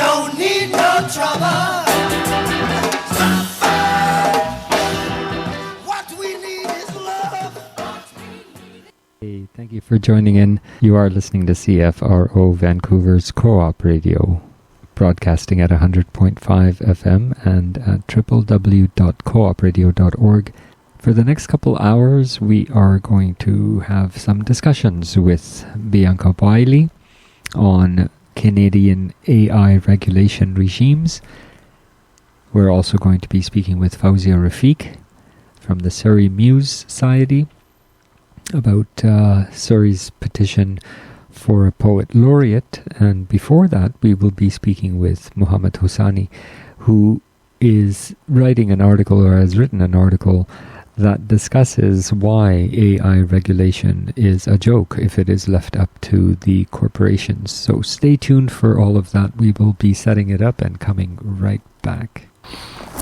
don't need no trouble. What we need is love. Hey, thank you for joining in. You are listening to CFRO Vancouver's Co-op Radio, broadcasting at 100.5 FM and at www.coopradio.org. For the next couple hours, we are going to have some discussions with Bianca Wiley on Canadian AI regulation regimes. We're also going to be speaking with Fauzia Rafiq from the Surrey Muse Society about Surrey's petition for a poet laureate. And before that, we will be speaking with Mohammad Hosseini, who is writing an article, or has written an article, that discusses why AI regulation is a joke if it is left up to the corporations. So stay tuned for all of that. We will be setting it up and coming right back.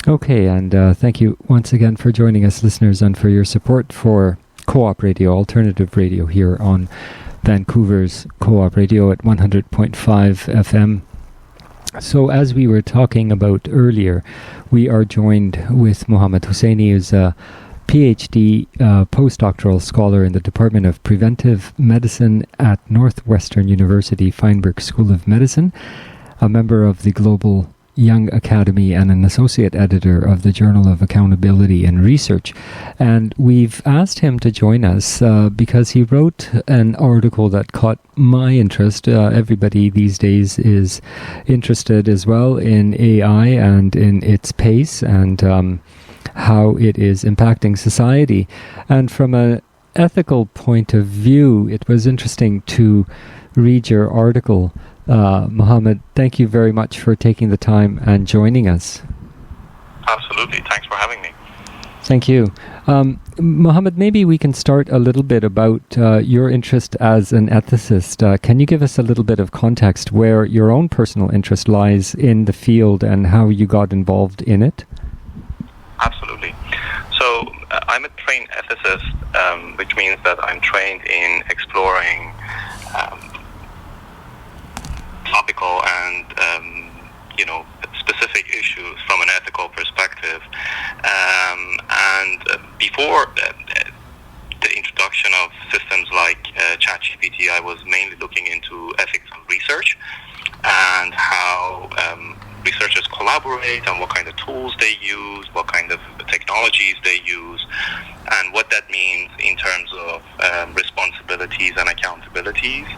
Okay, and thank you once again for joining us, listeners, and for your support for Co-op Radio, alternative radio here on Vancouver's Co-op Radio at 100.5 FM. So as we were talking about earlier, we are joined with Mohammad Hosseini, who's a Ph.D. postdoctoral scholar in the Department of Preventive Medicine at Northwestern University Feinberg School of Medicine, a member of the Global Young Academy and an associate editor of the Journal of Accountability and Research. And we've asked him to join us because he wrote an article that caught my interest. Everybody these days is interested as well in AI and in its pace and how it is impacting society. And from an ethical point of view, it was interesting to read your article. Mohammed, thank you very much for taking the time and joining us. Absolutely. Thanks for having me. Thank you. Mohammed, maybe we can start a little bit about your interest as an ethicist. Can you give us a little bit of context where your own personal interest lies in the field and how you got involved in it? Absolutely. So I'm a trained ethicist, which means that I'm trained in exploring topical and specific issues from an ethical perspective. And before the introduction of systems like ChatGPT, I was mainly looking into ethics of research and how researchers collaborate and what kind of tools they use, what kind of technologies they use, and what that means in terms of responsibilities and accountabilities.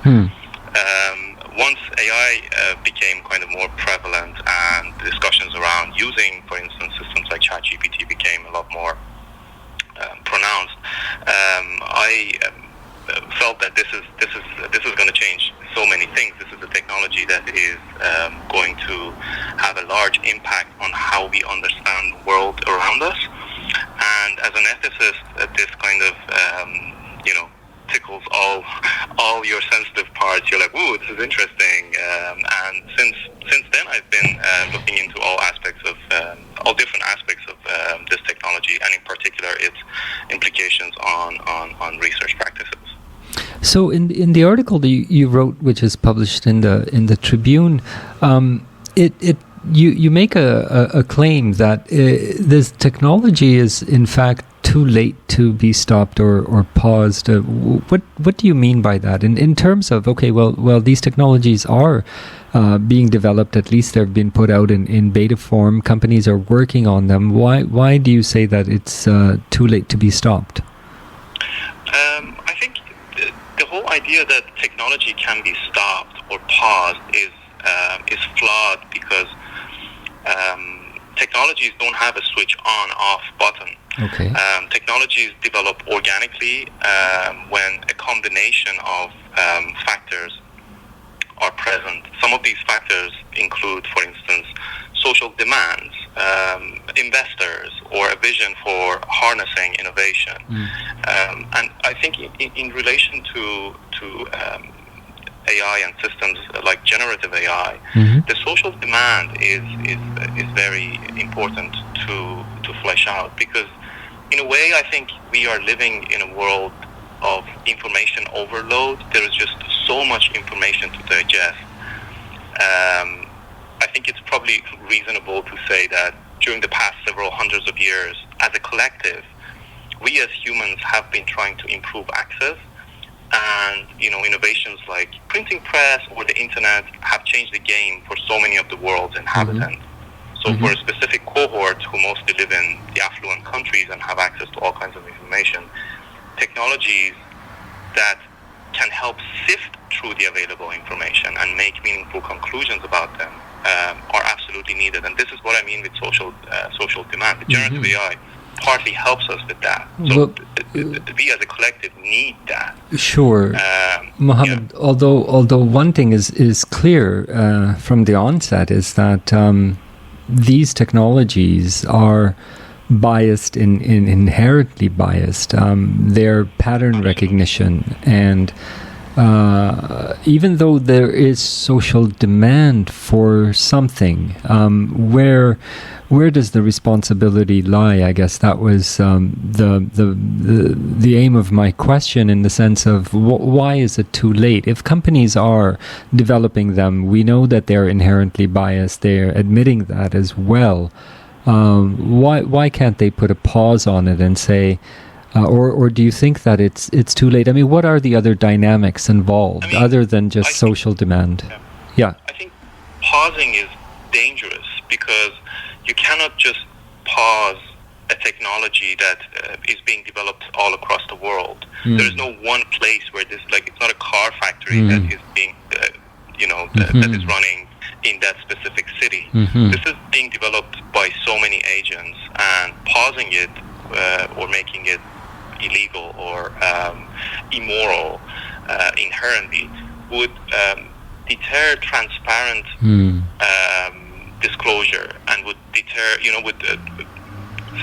Once AI became kind of more prevalent and discussions around using, for instance, systems like ChatGPT became a lot more pronounced, I felt that this is going to change so many things. This is a technology that is going to have a large impact on how we understand the world around us. And as an ethicist, this kind of tickles all your sensitive parts. You're like, ooh, this is interesting. And since then, I've been looking into all different aspects of this technology, and in particular, its implications on research practices. So, in the article that you wrote, which is published in the Tribune, you make a claim that this technology is in fact too late to be stopped or paused. What do you mean by that? In terms of, okay, well, these technologies are being developed. At least they've been put out in beta form. Companies are working on them. Why do you say that it's too late to be stopped? I think the whole idea that technology can be stopped or paused is flawed because technologies don't have a switch on-off button. Okay. Technologies develop organically when a combination of factors are present. Some of these factors include, for instance, social demands, investors, or a vision for harnessing innovation. And I think in relation to AI and systems like generative AI, the social demand is very important to flesh out, because in a way I think we are living in a world of information overload. There is just so much information to digest. I think think it's probably reasonable to say that during the past several hundreds of years, as a collective, we as humans have been trying to improve access, and innovations like printing press or the internet have changed the game for so many of the world's inhabitants. So for a specific cohort who mostly live in the affluent countries and have access to all kinds of information, technologies that can help sift through the available information and make meaningful conclusions about them are absolutely needed. And this is what I mean with social demand. The generative AI partly helps us with that. So we as a collective need that. Sure. Mohammad, although one thing is clear from the onset is that these technologies are biased, inherently biased. They're pattern recognition, and even though there is social demand for something, where does the responsibility lie? I guess that was the aim of my question, in the sense of why is it too late? If companies are developing them, we know that they're inherently biased. They're admitting that as well. Why can't they put a pause on it and say, or do you think that it's too late? I mean, what are the other dynamics involved other than just social demand? Yeah. I think pausing is dangerous because you cannot just pause a technology that is being developed all across the world. There is no one place where this, it's not a car factory that is being, that is running in that specific city. This is being developed by so many agents, and pausing it or making it illegal or immoral inherently would deter transparent disclosure, and would deter, would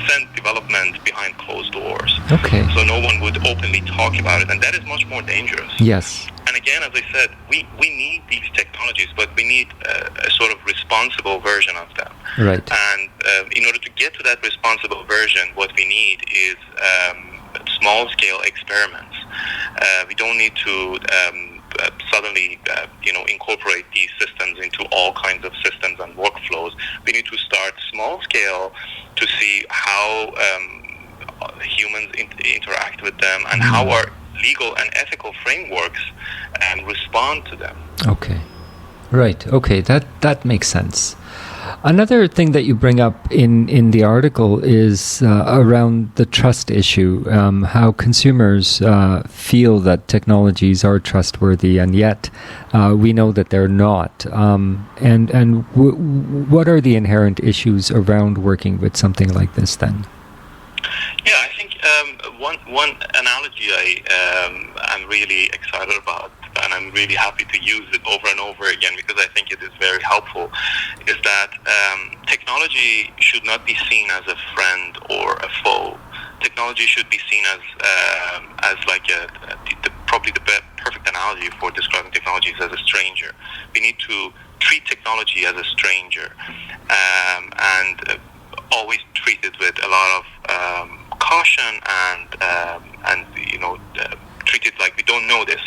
send development behind closed doors. Okay. So no one would openly talk about it, and that is much more dangerous. Yes. And again, as I said, we need these technologies, but we need a sort of responsible version of them. Right. And in order to get to that responsible version, what we need is small-scale experiments. We don't need to suddenly, incorporate these systems into all kinds of systems and workflows. We need to start small-scale to see how humans interact with them, and how our legal and ethical frameworks respond to them. Okay. Right. Okay. That makes sense. Another thing that you bring up in the article is around the trust issue, how consumers feel that technologies are trustworthy, and yet we know that they're not. What are the inherent issues around working with something like this then? Yeah, I think one analogy I'm really excited about, and I'm really happy to use it over and over again because I think it is very helpful, is that technology should not be seen as a friend or a foe. Technology should be seen as probably the perfect analogy for describing technology is as a stranger. We need to treat technology as a stranger, and always treat it with a lot of caution, and treat it like we don't know this,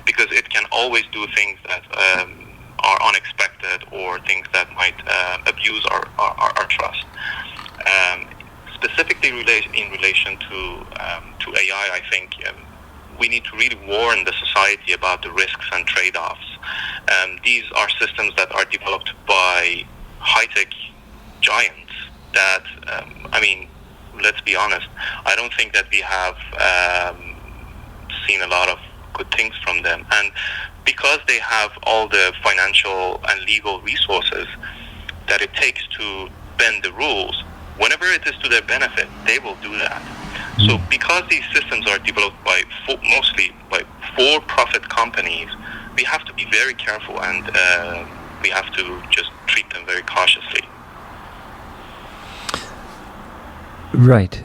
because it can always do things that are unexpected, or things that might abuse our trust. Specifically in relation to AI, I think we need to really warn the society about the risks and trade-offs. These are systems that are developed by high-tech giants that, let's be honest, I don't think that we have seen a lot of good things from them. And because they have all the financial and legal resources that it takes to bend the rules, whenever it is to their benefit, they will do that. So because these systems are developed mostly by for-profit companies, we have to be very careful, and we have to just treat them very cautiously. Right,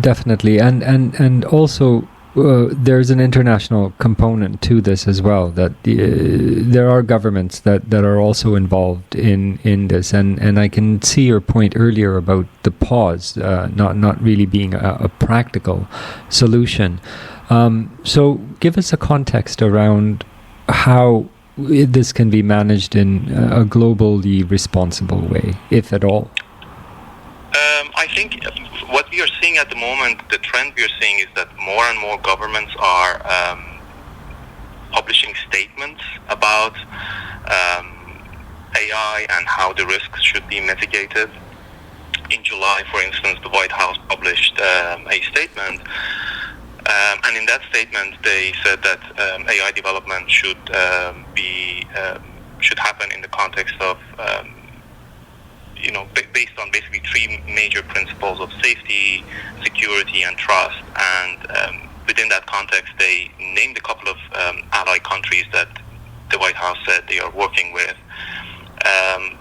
definitely, and also there's an international component to this as well. That there are governments that are also involved in this, and I can see your point earlier about the pause not really being a practical solution. So give us a context around how this can be managed in a globally responsible way, if at all? I think what we are seeing at the moment, the trend we are seeing is that more and more governments are publishing statements about AI and how the risks should be mitigated. In July, for instance, the White House published a statement, and in that statement, they said that AI development should happen in the context of based on basically three major principles of safety, security, and trust. And within that context, they named a couple of ally countries that the White House said they are working with.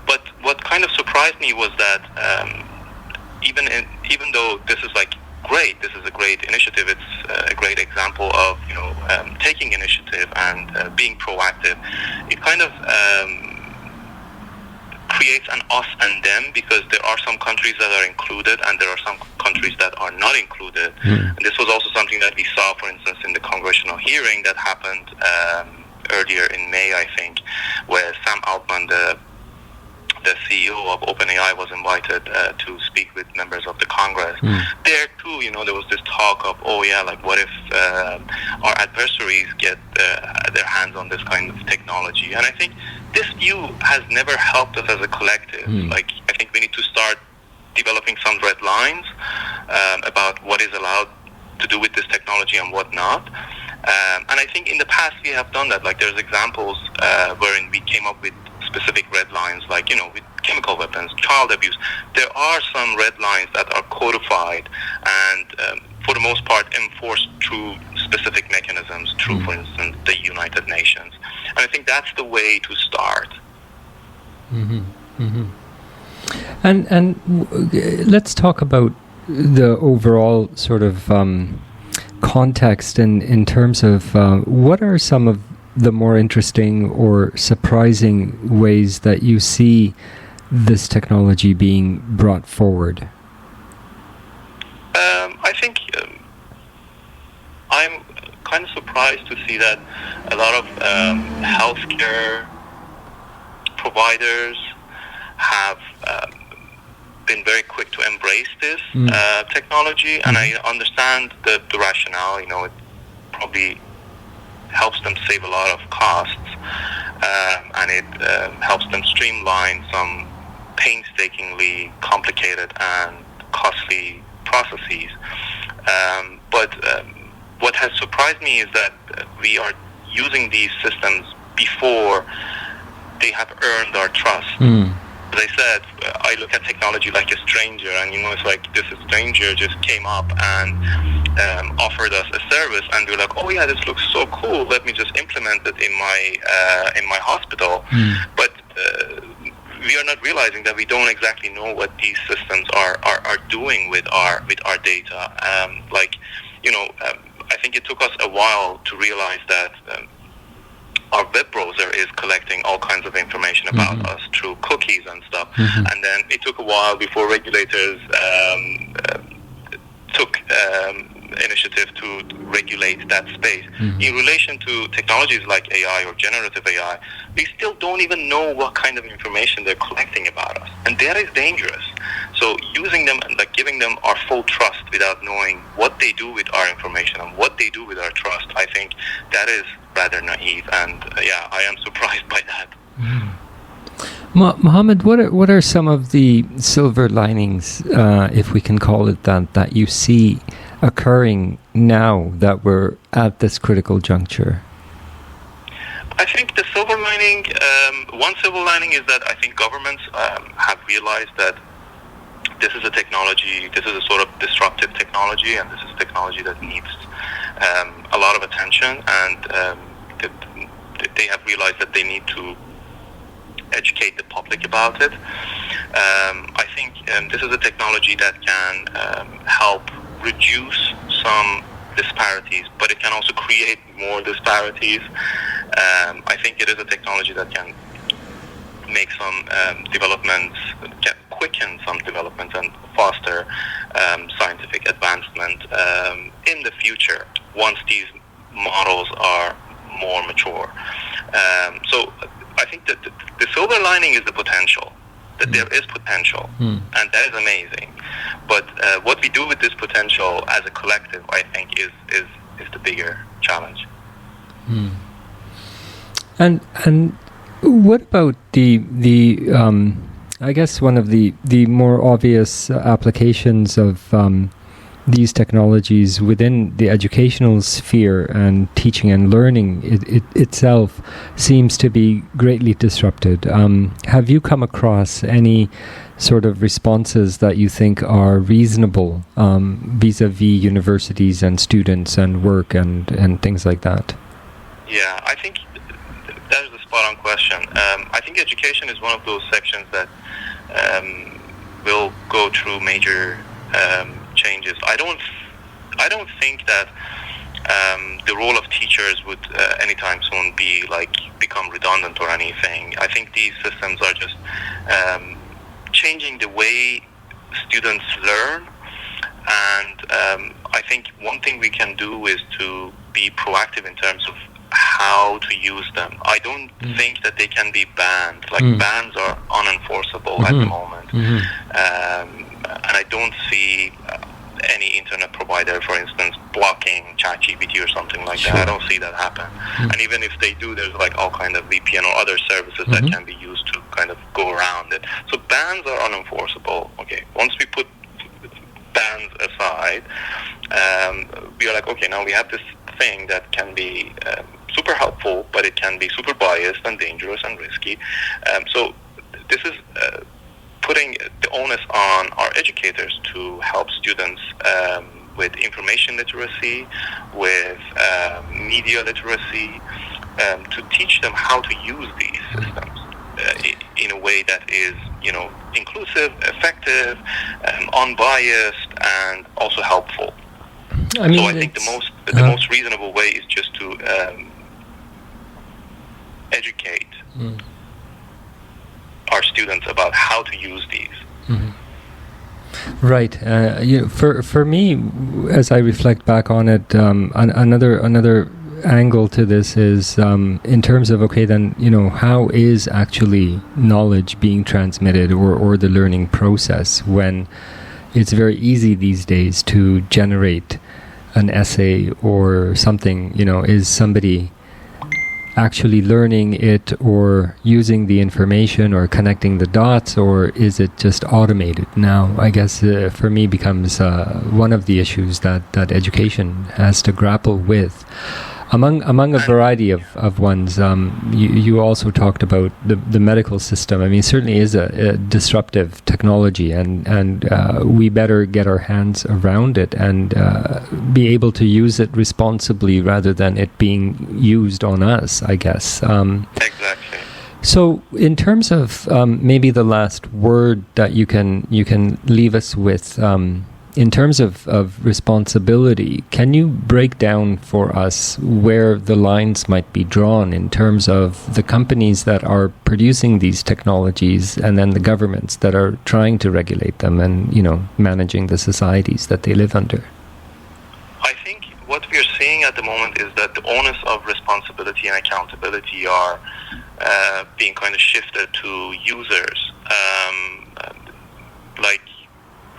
But what kind of surprised me was that even though this is great, this is a great initiative, it's a great example of taking initiative and being proactive. It kind of creates an us and them, because there are some countries that are included and there are some countries that are not included. And this was also something that we saw, for instance, in the congressional hearing that happened earlier in May, I think, where Sam Altman, the CEO of OpenAI, was invited to speak with members of the Congress. There too, there was this talk of, what if our adversaries get their hands on this kind of technology? And I think this view has never helped us as a collective. I think we need to start developing some red lines about what is allowed to do with this technology and what not. And I think in the past we have done that. There's examples wherein we came up with specific red lines, with chemical weapons, child abuse. There are some red lines that are codified and for the most part enforced through specific mechanisms, through, for instance, the United Nations. And I think that's the way to start. And let's talk about the overall sort of context in terms of what are some of the more interesting or surprising ways that you see this technology being brought forward? I think I'm kind of surprised to see that a lot of healthcare providers have been very quick to embrace this technology, and I understand the rationale. It probably helps them save a lot of costs, and it helps them streamline some painstakingly complicated and costly processes. But what has surprised me is that we are using these systems before they have earned our trust. As I said, I look at technology like a stranger, and it's like this stranger just came up and offered us a service, and we're like, this looks so cool. Let me just implement it in my hospital. But we are not realizing that we don't exactly know what these systems are doing with our data. I think it took us a while to realize that our web browser is collecting all kinds of information about us through cookies and stuff. And then it took a while before regulators took initiative to regulate that space. In relation to technologies like AI or generative AI, we still don't even know what kind of information they're collecting about us. And that is dangerous. So using them and giving them our full trust without knowing what they do with our information and what they do with our trust, I think that is rather naive. And I am surprised by that. Mohammad, what are some of the silver linings, if we can call it that you see occurring now that we're at this critical juncture? I think the silver lining, one silver lining is that I think governments have realized that this is a technology, this is a sort of disruptive technology, and this is technology that needs a lot of attention, and they have realized that they need to educate the public about it. I think this is a technology that can help reduce some disparities, but it can also create more disparities. I think it is a technology that can make some developments, can quicken some developments and foster scientific advancement in the future once these models are more mature. So I think that the silver lining is the potential, that there is potential, and that is amazing. But what we do with this potential as a collective, I think, is the bigger challenge. And what about the I guess one of the more obvious applications of these technologies within the educational sphere and teaching and learning itself seems to be greatly disrupted. Have you come across any sort of responses that you think are reasonable vis-a-vis universities and students and work and things like that? Yeah, I think that is a spot-on question. I think education is one of those sections that will go through major changes. I don't think that the role of teachers would anytime soon become redundant or anything. I think these systems are just changing the way students learn, and I think one thing we can do is to be proactive in terms of how to use them. I don't think that they can be banned. Bans are unenforceable at the moment. And I don't see any internet provider, for instance, blocking ChatGPT or something like that. I don't see that happen. And even if they do, there's all kind of VPN or other services that can be used to kind of go around it. So bans are unenforceable. Okay, once we put bans aside, we are okay, now we have this thing that can be super helpful, but it can be super biased and dangerous and risky. So this is putting the onus on our educators to help students with information literacy, with media literacy, to teach them how to use these systems in a way that is, inclusive, effective, unbiased, and also helpful. So I think the most reasonable way is just to educate our students about how to use these. Right. For me, as I reflect back on it, another angle to this is in terms of how is actually knowledge being transmitted or the learning process when it's very easy these days to generate an essay or something. Is somebody actually learning it or using the information or connecting the dots, or is it just automated? Now, I guess for me becomes one of the issues that education has to grapple with. Among a variety of ones, you also talked about the medical system. I mean, certainly is a disruptive technology, and we better get our hands around it and be able to use it responsibly rather than it being used on us, I guess. Exactly. So, in terms of maybe the last word that you can leave us with. In terms of responsibility, can you break down for us where the lines might be drawn in terms of the companies that are producing these technologies and then the governments that are trying to regulate them and, managing the societies that they live under? I think what we are seeing at the moment is that the onus of responsibility and accountability are being kind of shifted to users.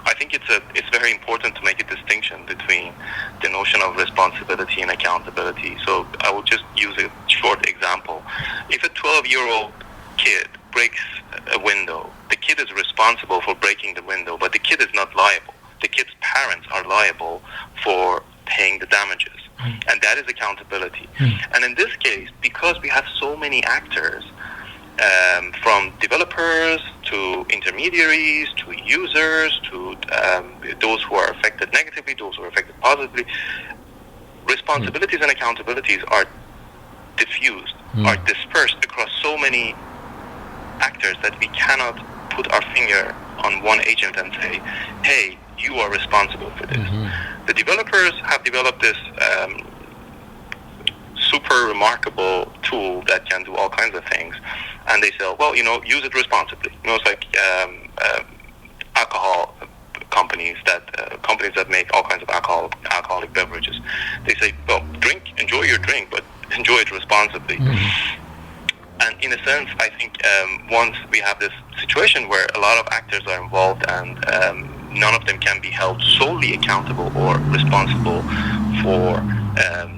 I think it's very important to make a distinction between the notion of responsibility and accountability. So I will just use a short example. If a 12-year-old kid breaks a window, the kid is responsible for breaking the window, but the kid is not liable. The kid's parents are liable for paying the damages. And that is accountability. And in this case, because we have so many actors, from developers to intermediaries to users to those who are affected negatively, those who are affected positively, responsibilities and accountabilities are diffused, are dispersed across so many actors that we cannot put our finger on one agent and say, hey, you are responsible for this. The developers have developed this super remarkable tool that can do all kinds of things, and they say, well, use it responsibly. It's like alcohol companies that make all kinds of alcoholic beverages. They say, well, enjoy your drink, but enjoy it responsibly. sense, I think once we have this situation where a lot of actors are involved and none of them can be held solely accountable or responsible for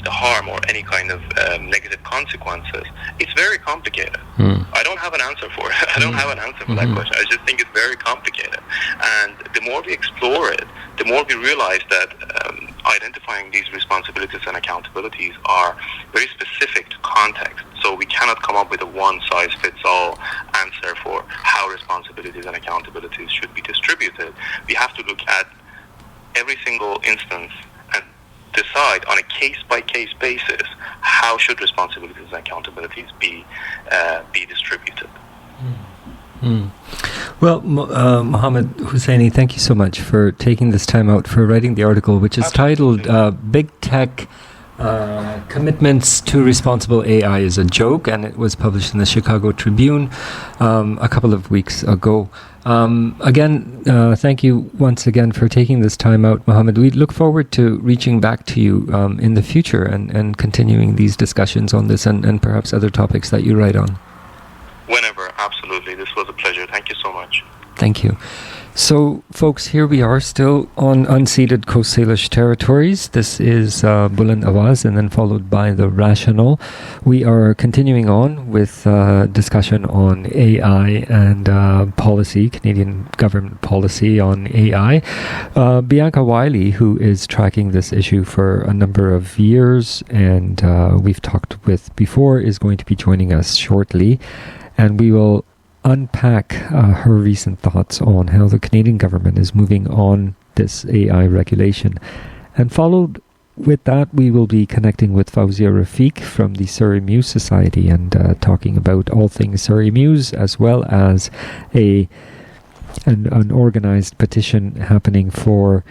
the harm or any kind of negative consequences, it's very complicated. I don't have an answer for it. I don't have an answer for that question. I just think it's very complicated. And the more we explore it, the more we realize that identifying these responsibilities and accountabilities are very specific to context. So we cannot come up with a one-size-fits-all answer for how responsibilities and accountabilities should be distributed. We have to look at every single instance and decide on a case-by-case basis how should responsibilities and accountabilities be distributed. Well, Mohammad Hosseini, thank you so much for taking this time out for writing the article, which is titled Big Tech Commitments to Responsible AI is a Joke, and it was published in the Chicago Tribune a couple of weeks ago. Again, thank you once again for taking this time out, Mohammad. We look forward to reaching back to you in the future and continuing these discussions on this and perhaps other topics that you write on. Whenever, absolutely. This was a pleasure. Thank you so much. Thank you. So, folks, here we are still on unceded Coast Salish territories. This is Buland Awaz, and then followed by The Rational. We are continuing on with discussion on AI and policy, Canadian government policy on AI. Bianca Wiley, who is tracking this issue for a number of years and we've talked with before, is going to be joining us shortly. And we will unpack her recent thoughts on how the Canadian government is moving on this AI regulation. And followed with that, we will be connecting with Fauzia Rafiq from the Surrey Muse Society and talking about all things Surrey Muse, as well as an organized petition happening for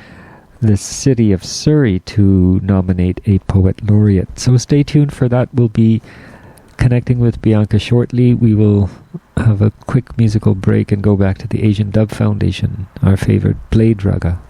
the city of Surrey to nominate a poet laureate. So stay tuned for that. We'll be connecting with Bianca shortly. We will have a quick musical break and go back to the Asian Dub Foundation, our favorite Blade Raga.